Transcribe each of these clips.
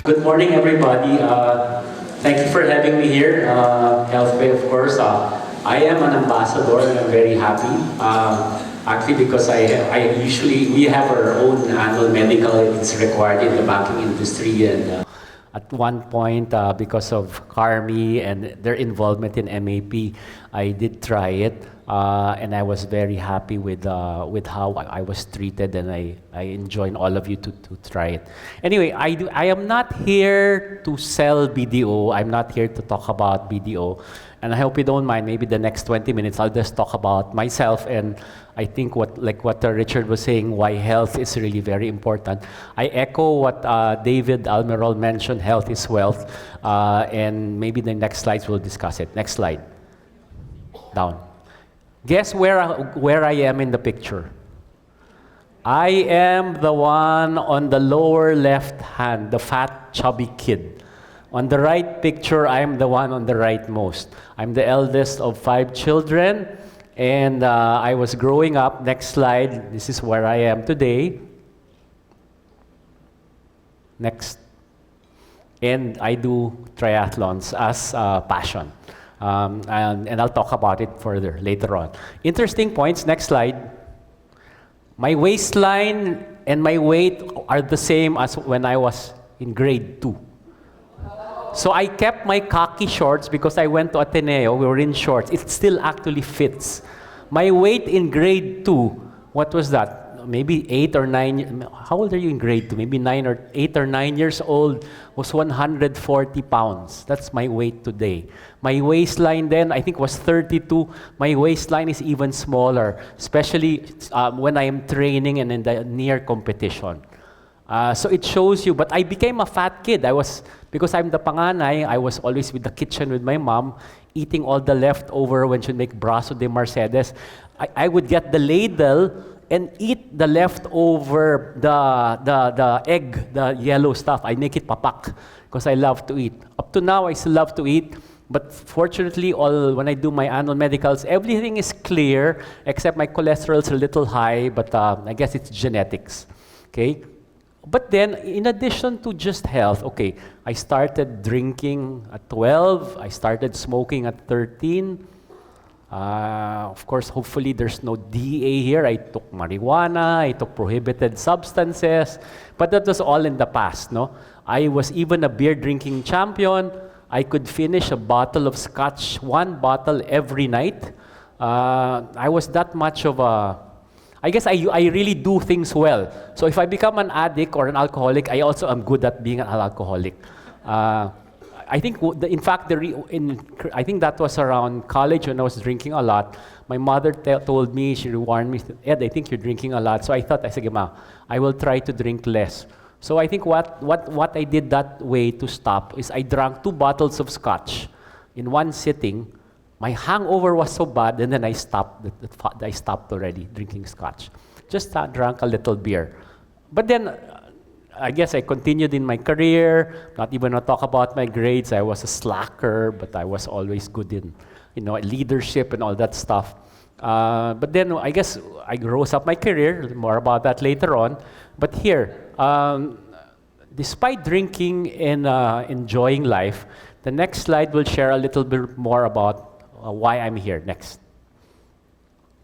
Good morning, everybody. Thank you for having me here. HealthPay, of course. I am an ambassador and I'm very happy. Actually, because I usually, we have our own annual medical, it's required in the banking industry. And at one point, because of Carmi and their involvement in MAP, I did try it. And I was very happy with how I was treated, and I enjoin all of you to try it. Anyway, I am not here to sell BDO. I'm not here to talk about BDO. And I hope you don't mind, maybe the next 20 minutes, I'll just talk about myself. And I think what Richard was saying, why health is really very important. I echo what David Almerol mentioned, health is wealth. And maybe the next slides we'll discuss it. Next slide. Down. Guess where I am in the picture? I am the one on the lower left hand, the fat, chubby kid. On the right picture, I am the one on the rightmost. I'm the eldest of 5 children, and I was growing up. Next slide. This is where I am today. Next. And I do triathlons as passion. And I'll talk about it further later on. Interesting points, next slide. My waistline and my weight are the same as when I was in grade 2. So I kept my khaki shorts because I went to Ateneo, we were in shorts. It still actually fits. My weight in grade 2, what was that? Maybe 8 or 9, how old are you in grade 2? Maybe 8 or 9 years old, was 140 pounds. That's my weight today. My waistline then, I think, was 32. My waistline is even smaller, especially when I am training and in the near competition. So it shows you, but I became a fat kid. Because I'm the panganay, I was always with the kitchen with my mom, eating all the leftover when she make brazo de Mercedes. I would get the ladle and eat the leftover, the egg, the yellow stuff. I make it papak because I love to eat. Up to now, I still love to eat. But fortunately, when I do my annual medicals, everything is clear except my cholesterol is a little high, but I guess it's genetics. Okay? But then, in addition to just health, okay, I started drinking at 12. I started smoking at 13. Of course, hopefully there's no DA here. I took marijuana, I took prohibited substances, but that was all in the past, no? I was even a beer drinking champion. I could finish a bottle of scotch, 1 bottle every night. I was that much of I guess I really do things well. So if I become an addict or an alcoholic, I also am good at being an alcoholic. I think, in fact, I think that was around college when I was drinking a lot. My mother told me, she warned me, Ed, I think you're drinking a lot. So I thought, I said, Ma, I will try to drink less. So I think what I did that way to stop is I drank 2 bottles of scotch in one sitting. My hangover was so bad, and then I stopped. I stopped already drinking scotch. Just drank a little beer. But then, I guess I continued in my career, not even to talk about my grades. I was a slacker, but I was always good in, leadership and all that stuff. But then I guess I rose up my career, more about that later on. But here, despite drinking and enjoying life, the next slide will share a little bit more about why I'm here. Next.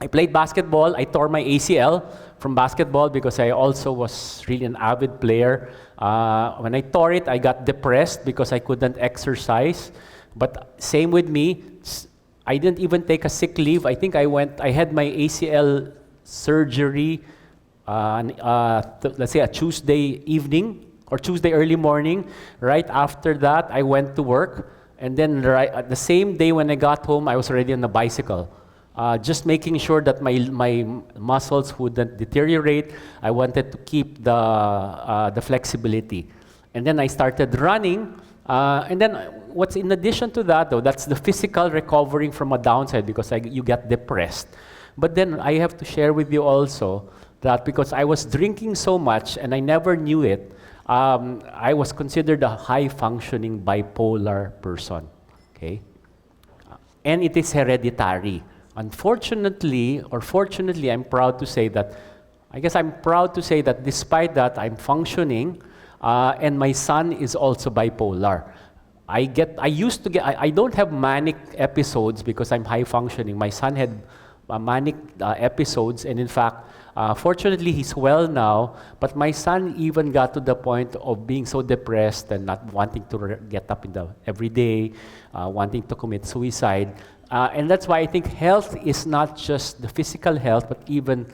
I played basketball. I tore my ACL from basketball because I also was really an avid player. When I tore it, I got depressed because I couldn't exercise. But same with me, I didn't even take a sick leave. I think I had my ACL surgery, let's say a Tuesday evening or Tuesday early morning. Right after that, I went to work. And then the same day when I got home, I was already on the bicycle. Just making sure that my muscles wouldn't deteriorate. I wanted to keep the flexibility. And then I started running. And then what's in addition to that, though, that's the physical recovering from a downside because you get depressed. But then I have to share with you also that because I was drinking so much and I never knew it, I was considered a high-functioning bipolar person. Okay? And it is hereditary. Unfortunately, or fortunately, I'm proud to say that, despite that I'm functioning, And my son is also bipolar. I don't have manic episodes because I'm high functioning. My son had manic episodes, and in fact, fortunately, he's well now, but my son even got to the point of being so depressed and not wanting to get up every day, wanting to commit suicide. And that's why I think health is not just the physical health, but even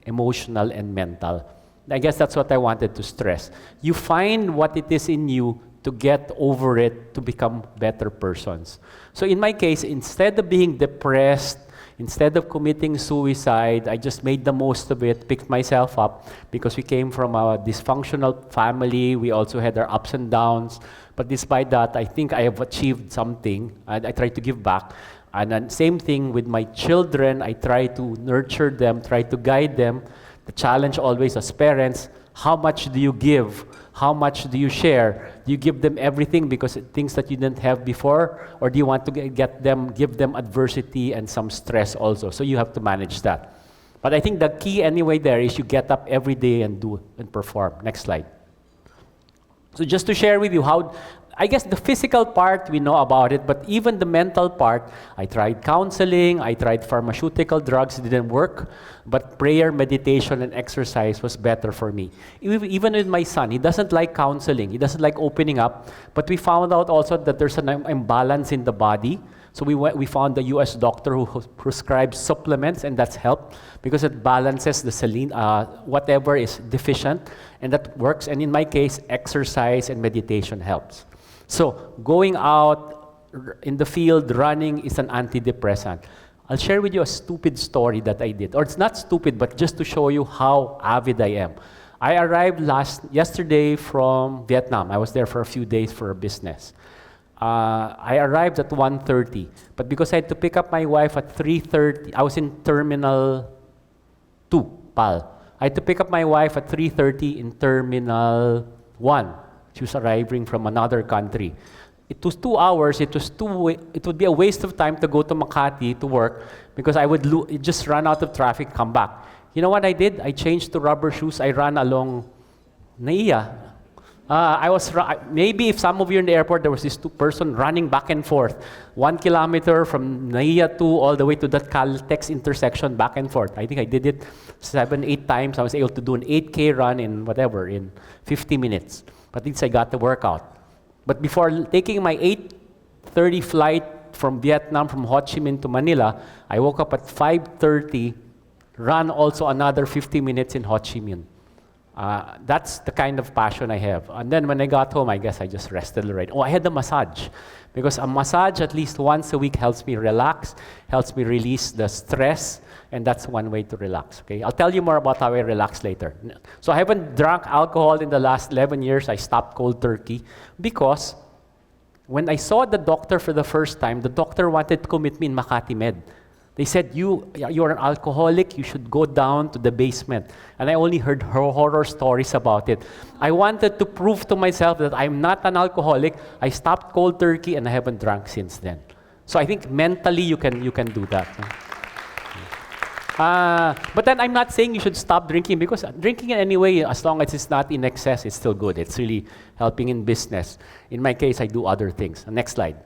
emotional and mental. I guess that's what I wanted to stress. You find what it is in you to get over it, to become better persons. So in my case, instead of being depressed, instead of committing suicide, I just made the most of it, picked myself up, because we came from a dysfunctional family. We also had our ups and downs. But despite that, I think I have achieved something. I try to give back. And then same thing with my children. I try to nurture them, try to guide them. The challenge always as parents, how much do you give? How much do you share? Do you give them everything because things that you didn't have before? Or do you want to give them adversity and some stress also? So you have to manage that. But I think the key anyway there is you get up every day and do and perform. Next slide. So just to share with you how, I guess the physical part, we know about it, but even the mental part, I tried counseling, I tried pharmaceutical drugs, it didn't work, but prayer, meditation, and exercise was better for me. Even with my son, he doesn't like counseling, he doesn't like opening up, but we found out also that there's an imbalance in the body. So we found the US doctor who prescribes supplements, and that's helped because it balances the saline, whatever is deficient, and that works. And in my case, exercise and meditation helps. So going out in the field, running is an antidepressant. I'll share with you a stupid story that I did. Or it's not stupid, but just to show you how avid I am. I arrived yesterday from Vietnam. I was there for a few days for a business. I arrived at 1:30, but because I had to pick up my wife at 3:30, I was in Terminal 2, PAL. I had to pick up my wife at 3:30 in Terminal 1. She was arriving from another country. It was 2 hours. It would be a waste of time to go to Makati to work because I would just run out of traffic, come back. You know what I did? I changed to rubber shoes. I ran along Naiya. Maybe if some of you in the airport, there was this person running back and forth, 1 kilometer from Naiya 2 all the way to that Caltex intersection, back and forth. I think I did it 7, 8 times. I was able to do an 8K run in 50 minutes. But at least I got the workout. But before taking my 8:30 flight from Vietnam, from Ho Chi Minh to Manila, I woke up at 5:30, ran also another 50 minutes in Ho Chi Minh. That's the kind of passion I have. And then when I got home, I guess I just rested already. Oh, I had a massage. Because a massage at least once a week helps me relax, helps me release the stress, and that's one way to relax. Okay, I'll tell you more about how I relax later. So I haven't drunk alcohol in the last 11 years. I stopped cold turkey because when I saw the doctor for the first time, the doctor wanted to commit me in Makati Med. They said, you're an alcoholic, you should go down to the basement. And I only heard horror stories about it. I wanted to prove to myself that I'm not an alcoholic. I stopped cold turkey and I haven't drunk since then. So I think mentally you can do that. But then I'm not saying you should stop drinking, because drinking anyway, as long as it's not in excess, it's still good. It's really helping in business. In my case, I do other things. Next slide.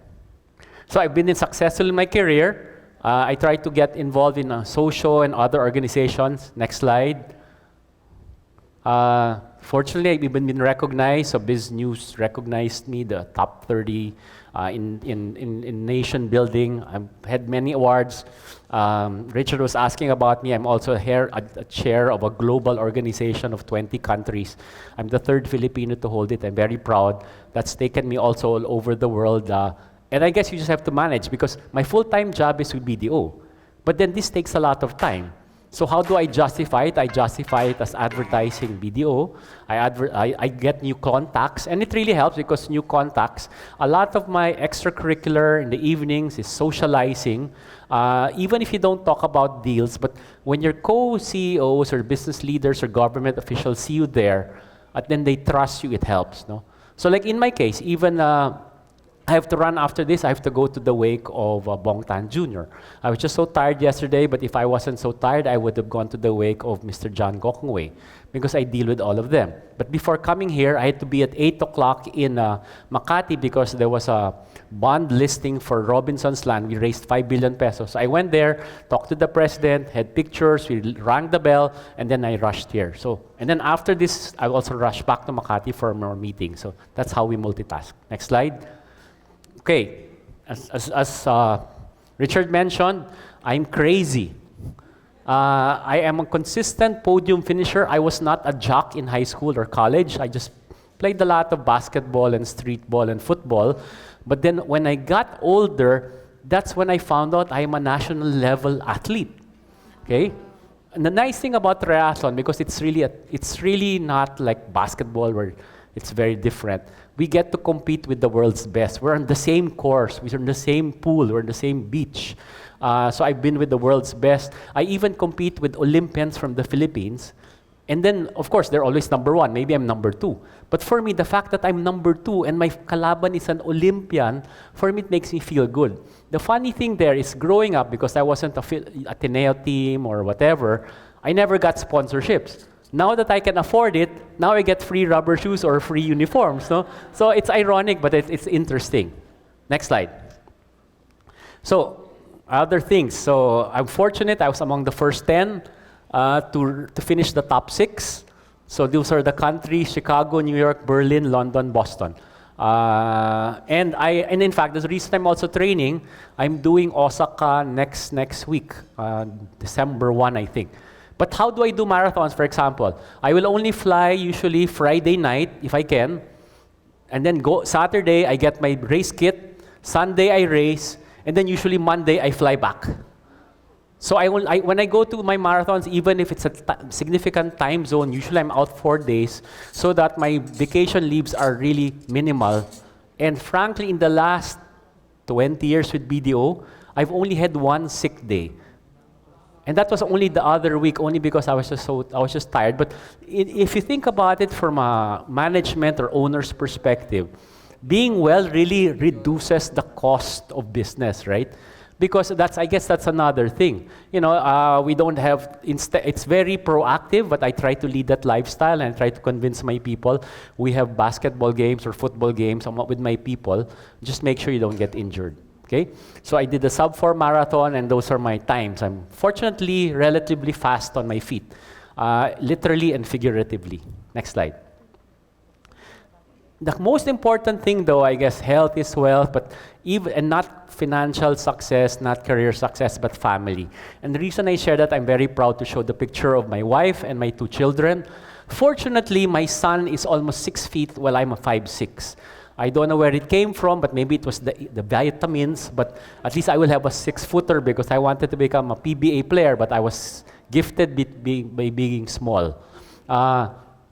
So I've been successful in my career. I try to get involved in social and other organizations. Next slide. Fortunately, I've even been recognized. So BizNews recognized me, the top 30 in nation building. I've had many awards. Richard was asking about me. I'm also here, a chair of a global organization of 20 countries. I'm the 3rd Filipino to hold it. I'm very proud. That's taken me also all over the world. And I guess you just have to manage, because my full-time job is with BDO. But then this takes a lot of time. So how do I justify it? I justify it as advertising BDO. I get new contacts, and it really helps because new contacts. A lot of my extracurricular in the evenings is socializing, even if you don't talk about deals. But when your co-CEOs or business leaders or government officials see you there, and then they trust you, it helps. No? So like in my case, even I have to run after this. I have to go to the wake of Bong Tan Jr. I was just so tired yesterday, but if I wasn't so tired, I would have gone to the wake of Mr. John Gokongwei because I deal with all of them. But before coming here, I had to be at 8 o'clock in Makati because there was a bond listing for Robinson's Land. We raised 5 billion pesos. I went there, talked to the president, had pictures, we rang the bell, and then I rushed here. And then after this, I also rushed back to Makati for more meetings. So that's how we multitask. Next slide. Okay, as Richard mentioned, I'm crazy. I am a consistent podium finisher. I was not a jock in high school or college. I just played a lot of basketball and street ball and football. But then when I got older, that's when I found out I am a national level athlete. Okay? And the nice thing about triathlon, because it's really not like basketball where it's very different. We get to compete with the world's best. We're on the same course. We're in the same pool. We're on the same beach. So I've been with the world's best. I even compete with Olympians from the Philippines. And then, of course, they're always number one. Maybe I'm number two. But for me, the fact that I'm number two and my kalaban is an Olympian, for me, it makes me feel good. The funny thing there is growing up, because I wasn't a Ateneo team or whatever, I never got sponsorships. Now that I can afford it, now I get free rubber shoes or free uniforms. No? So it's ironic, but it's interesting. Next slide. So other things. So I'm fortunate. I was among the first 10 to finish the top 6. So those are the countries: Chicago, New York, Berlin, London, Boston. And in fact, the reason I'm also training, I'm doing Osaka next week, December 1, I think. But how do I do marathons, for example? I will only fly usually Friday night, if I can, and then go Saturday, I get my race kit, Sunday I race, and then usually Monday I fly back. So when I go to my marathons, even if it's a significant time zone, usually I'm out 4 days, so that my vacation leaves are really minimal. And frankly, in the last 20 years with BDO, I've only had 1 sick day. And that was only the other week, only because I was just tired. But if you think about it from a management or owner's perspective, being well really reduces the cost of business, right? Because I guess that's another thing. You know, we don't have, it's very proactive, but I try to lead that lifestyle and I try to convince my people. We have basketball games or football games with my people. Just make sure you don't get injured. Okay, so I did the sub-4 marathon, and those are my times. I'm fortunately relatively fast on my feet, literally and figuratively. Next slide. The most important thing, though, I guess, health is wealth, and not financial success, not career success, but family. And the reason I share that, I'm very proud to show the picture of my wife and my 2 children. Fortunately, my son is almost 6 feet while I'm a 5'6". I don't know where it came from, but maybe it was the vitamins, but at least I will have a 6-footer because I wanted to become a PBA player, but I was gifted by being small.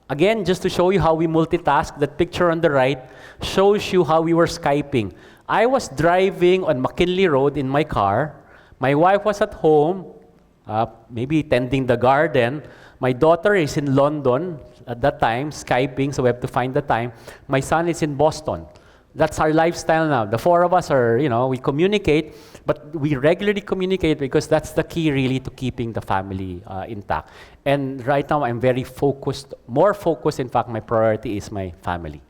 Again, just to show you how we multitask, that picture on the right shows you how we were Skyping. I was driving on McKinley Road in my car. My wife was at home, maybe tending the garden. My daughter is in London at that time, Skyping, so we have to find the time. My son is in Boston. That's our lifestyle now. The 4 of us are, we communicate, but we regularly communicate because that's the key really to keeping the family intact. And right now I'm very focused, more focused. In fact, my priority is my family.